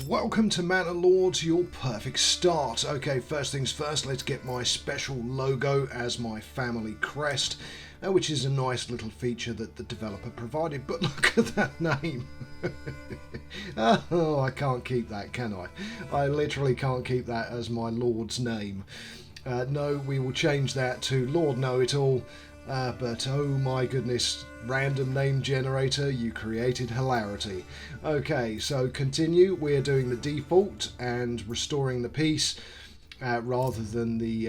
Welcome to Manor Lords, your perfect start. Okay, first things first, let's get my special logo as my family crest, which is a nice little feature that the developer provided. But look at that name. Oh, I can't keep that, can I? I literally can't keep that as my Lord's name. No, we will change that to Lord Know-It-All. But oh my goodness, random name generator, you created hilarity. Okay, so continue. We're doing the default and restoring the peace rather than the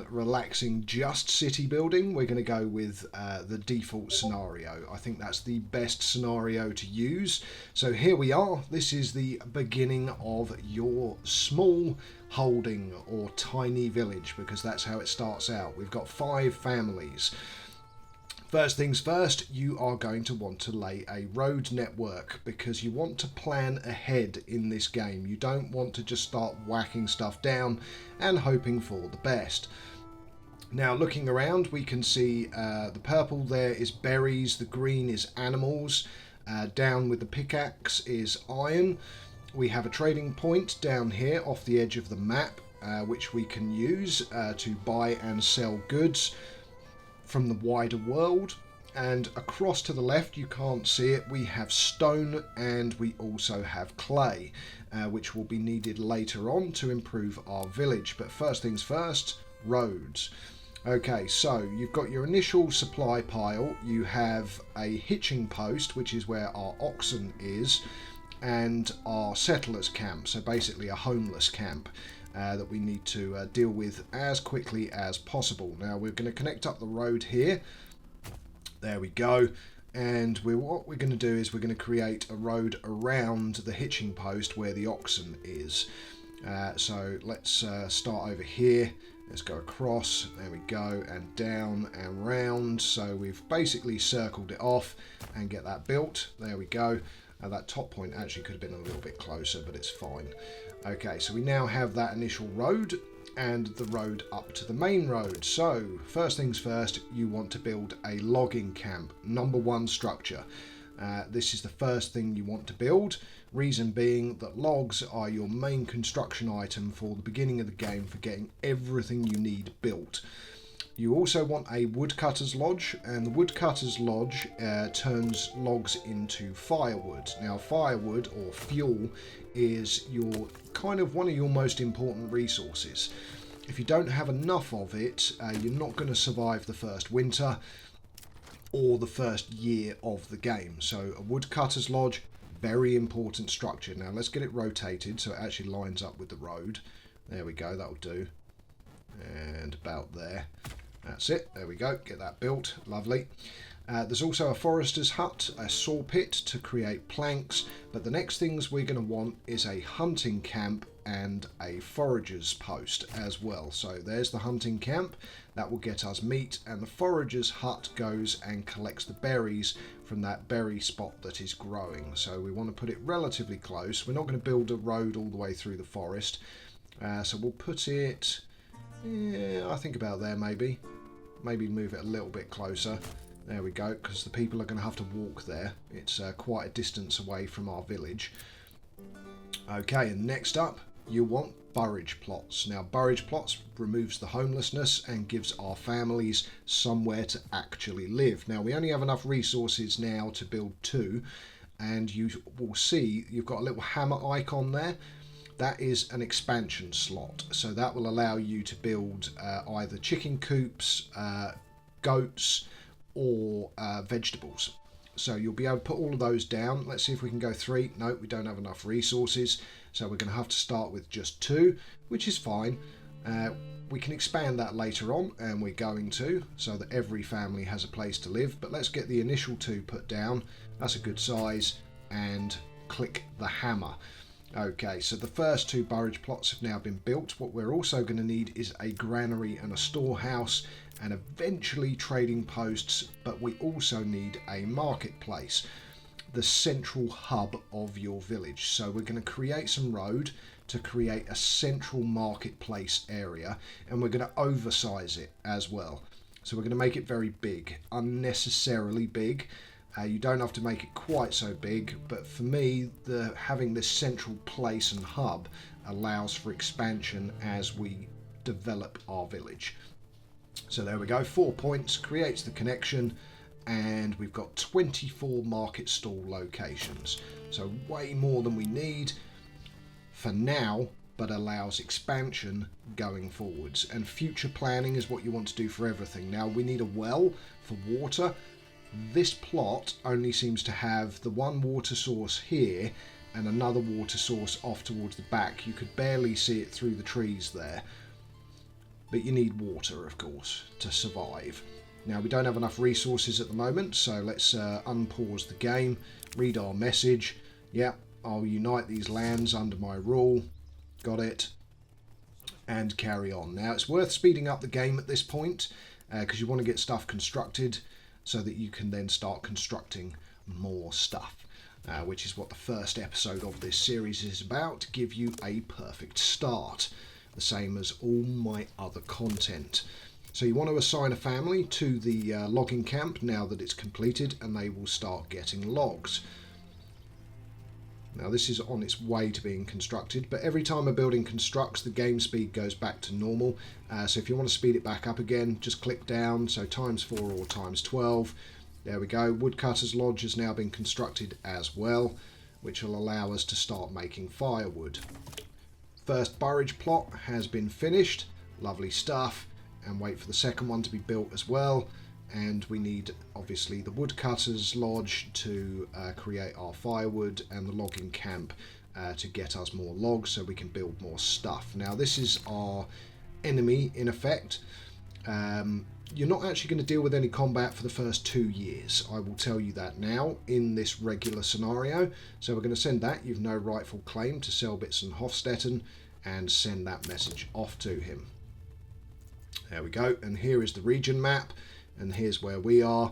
relaxing just city building. We're going to go with the default scenario. I think that's the best scenario to use. So here we are. This is the beginning of your small holding or tiny village, because that's how it starts out. We've got 5 families. First things first, you are going to want to lay a road network because you want to plan ahead in this game. You don't want to just start whacking stuff down and hoping for the best. Now, looking around, we can see the purple there is berries, the green is animals, down with the pickaxe is iron. We have a trading point down here off the edge of the map, which we can use to buy and sell goods from the wider world. And across to the left, you can't see it, we have stone and we also have clay, which will be needed later on to improve our village. But first things first, roads. Okay, so you've got your initial supply pile, you have a hitching post, which is where our oxen is, and our settlers camp, so basically a homeless camp that we need to deal with as quickly as possible. Now we're going to connect up the road here. There we go. And what we're going to do is we're going to create a road around the hitching post where the oxen is. So let's start over here. Let's go across. There we go. And down and round. So we've basically circled it off and get that built. There we go. That top point actually could have been a little bit closer, but it's fine. Okay, so we now have that initial road and the road up to the main road. So first things first, you want to build a logging camp, number 1 structure. This is the first thing you want to build, reason being that logs are your main construction item for the beginning of the game for getting everything you need built. You also want a woodcutter's lodge, and the woodcutter's lodge turns logs into firewood. Now, firewood or fuel is your kind of one of your most important resources. If you don't have enough of it, you're not going to survive the first winter or the first year of the game. So a woodcutter's lodge, very important structure. Now let's get it rotated so it actually lines up with the road. There we go, that'll do. And about there. That's it, there we go, get that built, lovely. There's also a forester's hut, a saw pit to create planks, but the next things we're going to want is a hunting camp and a forager's post as well. So there's the hunting camp, that will get us meat, and the forager's hut goes and collects the berries from that berry spot that is growing. So we want to put it relatively close. We're not going to build a road all the way through the forest, so we'll put it, yeah, I think about there maybe. Maybe move it a little bit closer. There we go, because the people are going to have to walk there. It's quite a distance away from our village. Okay, and next up, you want burridge plots. Now, burridge plots removes the homelessness and gives our families somewhere to actually live. Now, we only have enough resources now to build 2, and you will see you've got a little hammer icon there. That is an expansion slot, so that will allow you to build either chicken coops, goats, or vegetables. So you'll be able to put all of those down. Let's see if we can go 3. No, we don't have enough resources, so we're going to have to start with just 2, which is fine. We can expand that later on, and we're going to, so that every family has a place to live. But let's get the initial 2 put down. That's a good size, and click the hammer. Okay, so the first 2 burridge plots have now been built. What we're also going to need is a granary and a storehouse, and eventually trading posts, but we also need a marketplace, the central hub of your village. So we're going to create some road to create a central marketplace area, and we're going to oversize it as well. So we're going to make it very big, unnecessarily big. You don't have to make it quite so big, but for me, having this central place and hub allows for expansion as we develop our village. So there we go, 4 points, creates the connection, and we've got 24 market stall locations. So way more than we need for now, but allows expansion going forwards. And future planning is what you want to do for everything. Now we need a well for water. This plot only seems to have the one water source here and another water source off towards the back. You could barely see it through the trees there. But you need water, of course, to survive. Now we don't have enough resources at the moment, so let's unpause the game, read our message. Yeah, I'll unite these lands under my rule. Got it. And carry on. Now it's worth speeding up the game at this point because you want to get stuff constructed so that you can then start constructing more stuff, which is what the first episode of this series is about, to give you a perfect start, the same as all my other content. So you want to assign a family to the logging camp now that it's completed, and they will start getting logs. Now this is on its way to being constructed, but every time a building constructs, the game speed goes back to normal. So if you want to speed it back up again, just click down, so ×4 or ×12. There we go, Woodcutter's Lodge has now been constructed as well, which will allow us to start making firewood. First burridge plot has been finished, lovely stuff, and wait for the second one to be built as well. And we need obviously the Woodcutter's Lodge to create our firewood, and the logging camp to get us more logs so we can build more stuff. Now this is our enemy in effect. You're not actually going to deal with any combat for the first 2 years. I will tell you that now in this regular scenario. So we're going to send that. You've no rightful claim to Selbitz and Hofstetten, and send that message off to him. There we go. And here is the region map. And here's where we are.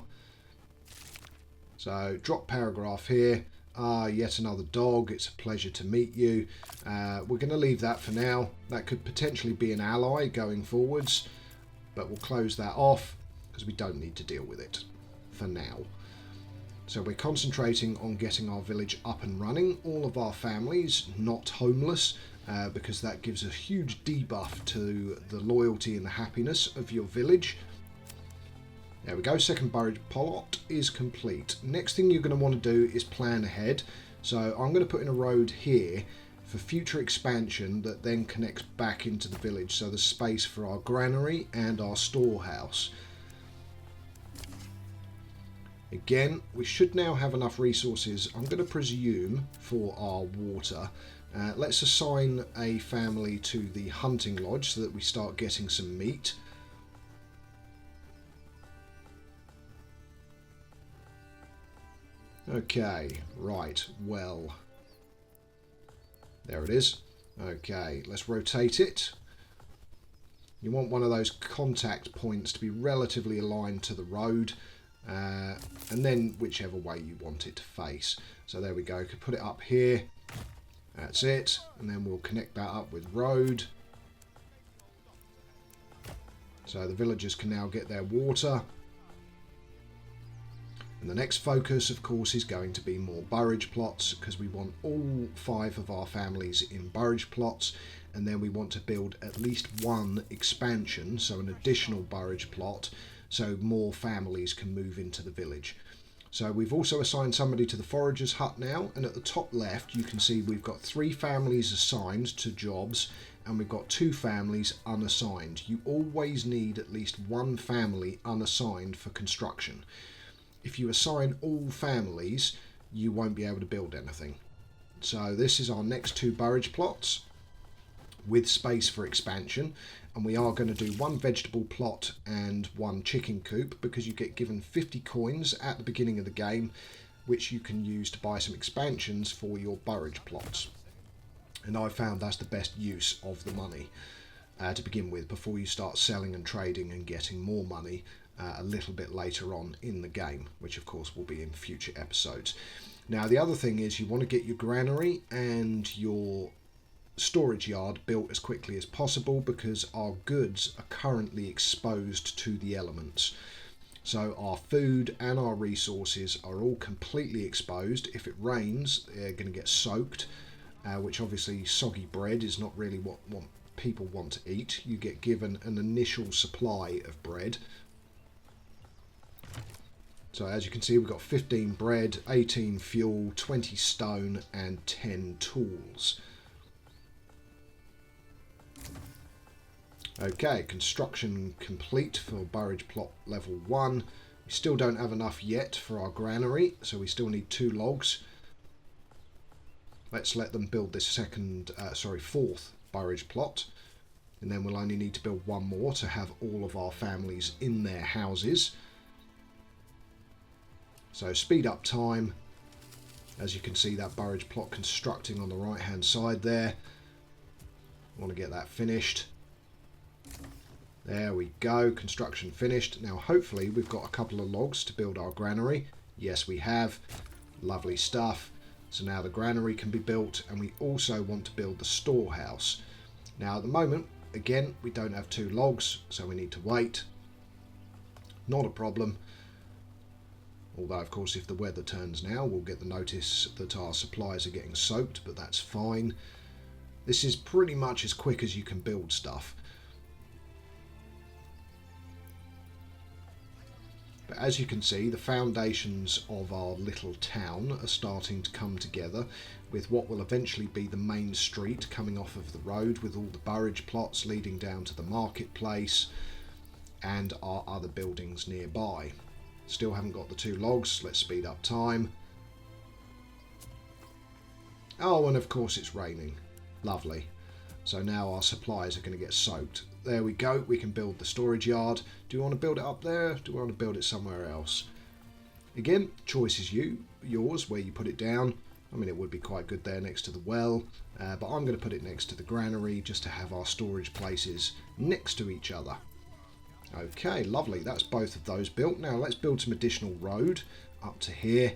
So drop paragraph here. Yet another dog. It's a pleasure to meet you. We're going to leave that for now. That could potentially be an ally going forwards, but we'll close that off because we don't need to deal with it for now. So we're concentrating on getting our village up and running. All of our families not homeless, because that gives a huge debuff to the loyalty and the happiness of your village. There we go, second burridge plot is complete. Next thing you're going to want to do is plan ahead. So I'm going to put in a road here for future expansion that then connects back into the village. So there's space for our granary and our storehouse. Again, we should now have enough resources, I'm going to presume, for our water. Let's assign a family to the hunting lodge so that we start getting some meat. Okay, right, well, there it is. Okay, let's rotate it. You want one of those contact points to be relatively aligned to the road, and then whichever way you want it to face. So there we go, could put it up here, that's it, and then we'll connect that up with road. So the villagers can now get their water. And the next focus, of course, is going to be more burridge plots, because we want all 5 of our families in burridge plots, and then we want to build at least one expansion, so an additional burridge plot, so more families can move into the village. So we've also assigned somebody to the forager's hut now, and at the top left you can see we've got 3 families assigned to jobs, and we've got 2 families unassigned. You always need at least 1 family unassigned for construction. If you assign all families, you won't be able to build anything. So this is our next 2 burridge plots with space for expansion, and we are going to do 1 vegetable plot and 1 chicken coop, because you get given 50 coins at the beginning of the game, which you can use to buy some expansions for your burridge plots. And I found that's the best use of the money to begin with, before you start selling and trading and getting more money a little bit later on in the game, which of course will be in future episodes. Now the other thing is you want to get your granary and your storage yard built as quickly as possible, because our goods are currently exposed to the elements. So our food and our resources are all completely exposed. If it rains, they're going to get soaked, which obviously soggy bread is not really what people want to eat. You get given an initial supply of bread. So as you can see, we've got 15 bread, 18 fuel, 20 stone and 10 tools. Okay, construction complete for burridge plot level 1. We still don't have enough yet for our granary, so we still need 2 logs. Let's let them build this fourth burridge plot, and then we'll only need to build 1 more to have all of our families in their houses. So speed up time. As you can see, that burridge plot constructing on the right hand side there. I want to get that finished. There we go, construction finished. Now hopefully we've got a couple of logs to build our granary. Yes, we have. Lovely stuff. So now the granary can be built, and we also want to build the storehouse. Now at the moment, again, we don't have 2 logs, so we need to wait. Not a problem. Although of course if the weather turns now, we'll get the notice that our supplies are getting soaked, but that's fine. This is pretty much as quick as you can build stuff. But as you can see, the foundations of our little town are starting to come together, with what will eventually be the main street coming off of the road, with all the burridge plots leading down to the marketplace and our other buildings nearby. Still haven't got the 2 logs. Let's speed up time. Oh, and of course it's raining. Lovely. So now our supplies are going to get soaked. There we go. We can build the storage yard. Do we want to build it up there? Do we want to build it somewhere else? Again, choice is yours where you put it down. I mean, it would be quite good there next to the well, but I'm going to put it next to the granary just to have our storage places next to each other. Okay, lovely. That's both of those built. Now let's build some additional road up to here.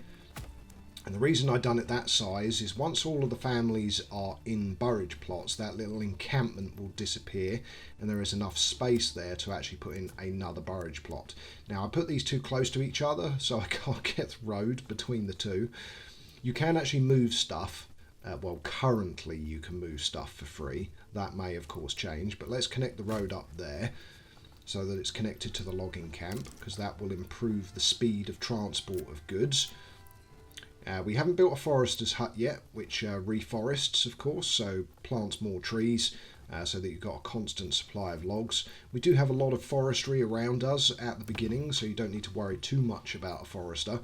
And the reason I've done it that size is once all of the families are in burridge plots, that little encampment will disappear, and there is enough space there to actually put in another burridge plot. Now I put these 2 close to each other so I can't get the road between the 2. You can actually move stuff. Well, currently you can move stuff for free. That may of course change, but let's connect the road up there so that it's connected to the logging camp, because that will improve the speed of transport of goods. We haven't built a forester's hut yet, which reforests, of course, so plants more trees so that you've got a constant supply of logs. We do have a lot of forestry around us at the beginning, so you don't need to worry too much about a forester.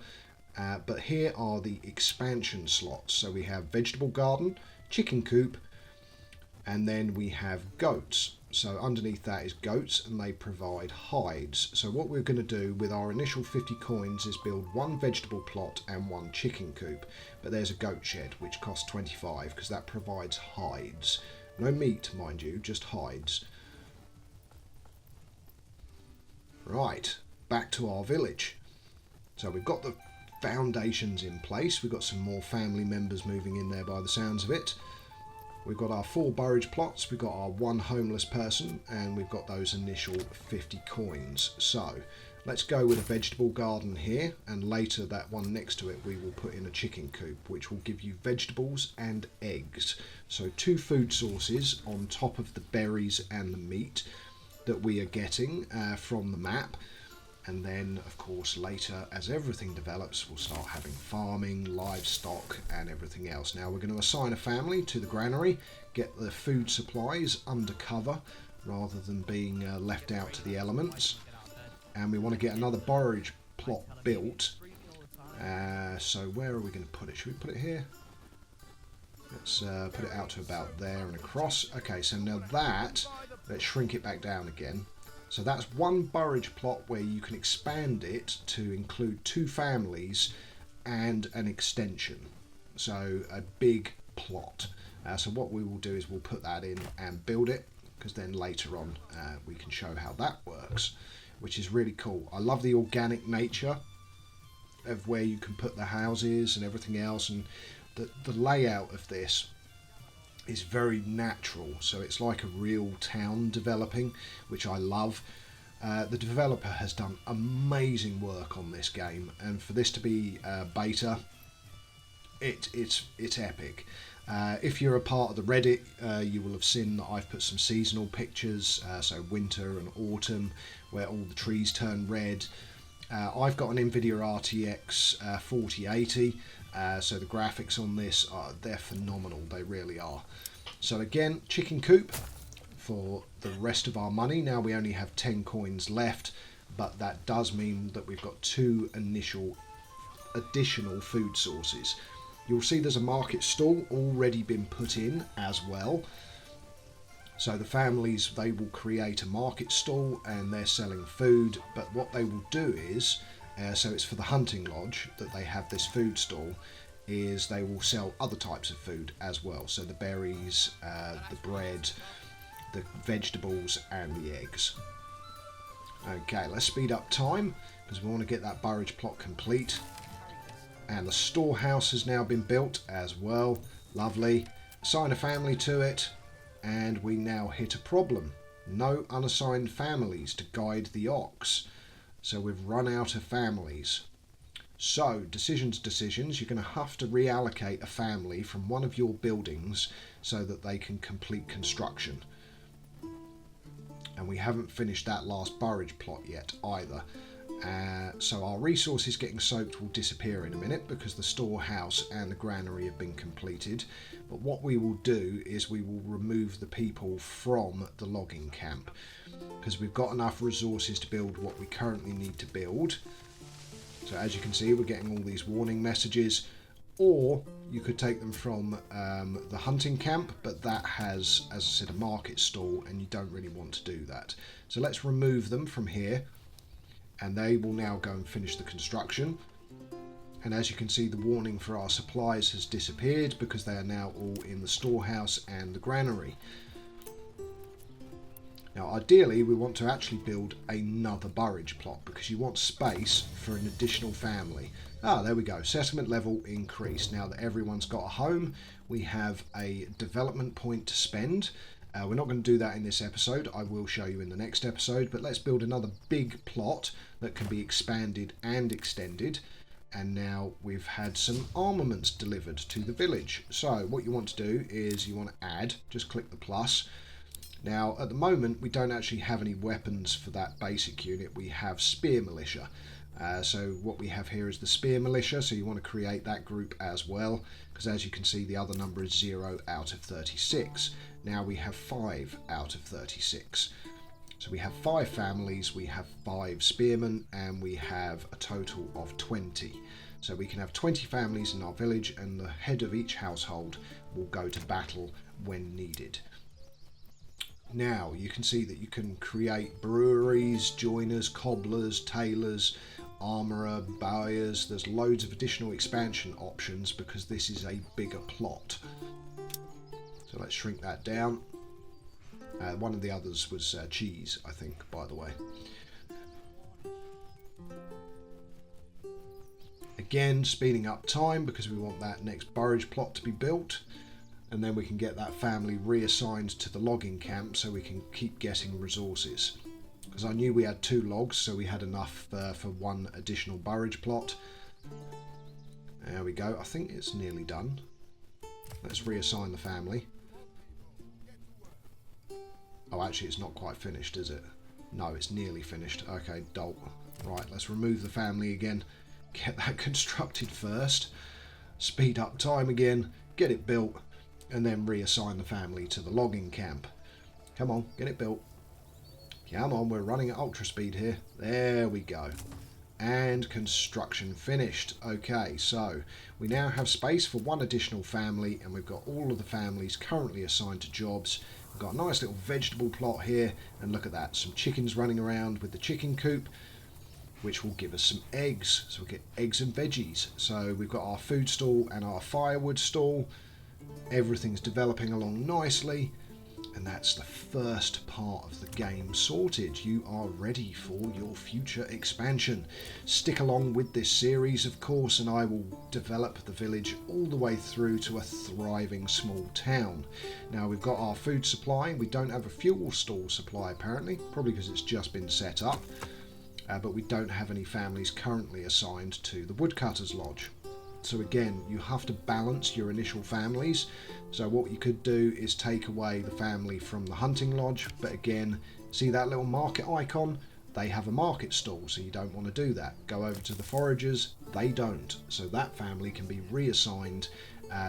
But here are the expansion slots. So we have vegetable garden, chicken coop, and then we have goats. So underneath that is goats, and they provide hides. So what we're going to do with our initial 50 coins is build 1 vegetable plot and 1 chicken coop. But there's a goat shed which costs 25 because that provides hides. No meat, mind you, just hides. Right, back to our village. So we've got the foundations in place. We've got some more family members moving in there by the sounds of it. We've got our 4 burridge plots, we've got our 1 homeless person, and we've got those initial 50 coins. So let's go with a vegetable garden here, and later that one next to it we will put in a chicken coop, which will give you vegetables and eggs. So 2 food sources on top of the berries and the meat that we are getting from the map. And then, of course, later, as everything develops, we'll start having farming, livestock, and everything else. Now, we're going to assign a family to the granary, get the food supplies under cover, rather than being left out to the elements. And we want to get another burridge plot built. So where are we going to put it? Should we put it here? Let's put it out to about there and across. Okay, so now that, let's shrink it back down again. So that's 1 burridge plot where you can expand it to include 2 families and an extension. So a big plot. So what we will do is we'll put that in and build it, because then later on we can show how that works, which is really cool. I love the organic nature of where you can put the houses and everything else, and the layout of this is very natural, so it's like a real town developing, which I love. The developer has done amazing work on this game, and for this to be beta, it's epic. If you're a part of the Reddit, you will have seen that I've put some seasonal pictures, so winter and autumn, where all the trees turn red. I've got an NVIDIA RTX 4080, so the graphics on this, they're phenomenal, they really are. So again, chicken coop for the rest of our money. Now we only have 10 coins left, but that does mean that we've got 2 additional food sources. You'll see there's a market stall already been put in as well. So the families, they will create a market stall and they're selling food, but what they will do is, so it's for the hunting lodge that they have this food stall, is they will sell other types of food as well. So the berries, the bread, the vegetables and the eggs. Okay, let's speed up time because we want to get that burridge plot complete. And the storehouse has now been built as well. Lovely. Assign a family to it, and we now hit a problem. No unassigned families to guide the ox. So we've run out of families. So, decisions. You're going to have to reallocate a family from one of your buildings so that they can complete construction. And we haven't finished that last burridge plot yet either. So our resources getting soaked will disappear in a minute because the storehouse and the granary have been completed. But what we will do is we will remove the people from the logging camp because we've got enough resources to build what we currently need to build. So as you can see, we're getting all these warning messages. Or you could take them from the hunting camp, but that has, as I said, a market stall, and you don't really want to do that. So let's remove them from here, and they will now go and finish the construction. And as you can see, the warning for our supplies has disappeared because they are now all in the storehouse and the granary. Now ideally we want to actually build another burridge plot because you want space for an additional family. There we go, settlement level increased. Now that everyone's got a home, we have a development point to spend. We're not going to do that in this episode, I will show you in the next episode, but let's build another big plot that can be expanded and extended. And now we've had some armaments delivered to the village. So what you want to do is you want to add, just click the plus. Now at the moment we don't actually have any weapons for that basic unit, we have spear militia. So what we have here is the spear militia, so you want to create that group as well, because as you can see the other number is 0 out of 36. Now we have 5 out of 36. So we have 5 families, we have 5 spearmen, and we have a total of 20. So we can have 20 families in our village, and the head of each household will go to battle when needed. Now you can see that you can create breweries, joiners, cobblers, tailors, armourer, buyers. There's loads of additional expansion options because this is a bigger plot. So let's shrink that down. One of the others was cheese, I think, by the way. Again, speeding up time because we want that next burridge plot to be built. And then we can get that family reassigned to the logging camp so we can keep getting resources. Because I knew we had 2 logs, so we had enough for 1 additional burridge plot. There we go. I think it's nearly done. Let's reassign the family. Oh, actually, it's not quite finished, is it? No, it's nearly finished. Okay, dolt. Right, let's remove the family again. Get that constructed first. Speed up time again. Get it built. And then reassign the family to the logging camp. Come on, get it built. Come on, we're running at ultra speed here. There we go. And construction finished. Okay, so we now have space for 1 additional family, and we've got all of the families currently assigned to jobs. We've got a nice little vegetable plot here, and look at that, some chickens running around with the chicken coop, which will give us some eggs. So we'll get eggs and veggies. So we've got our food stall and our firewood stall. Everything's developing along nicely, And that's the first part of the game sorted. You are ready for your future expansion. Stick along with this series, of course, and I will develop the village all the way through to a thriving small town. Now, we've got our food supply. We don't have a fuel store supply, apparently, probably because it's just been set up. But we don't have any families currently assigned to the Woodcutters Lodge. So again, you have to balance your initial families. So what you could do is take away the family from the hunting lodge, but again, see that little market icon? They have a market stall, so you don't want to do that. Go over to the foragers, they don't. So that family can be reassigned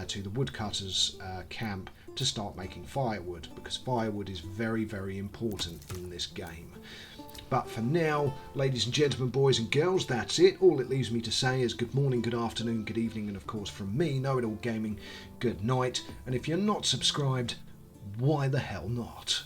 to the woodcutters camp to start making firewood, because firewood is very, very important in this game. But for now, ladies and gentlemen, boys and girls, that's it. All it leaves me to say is good morning, good afternoon, good evening, and of course from me, Know It All Gaming, good night. And if you're not subscribed, why the hell not?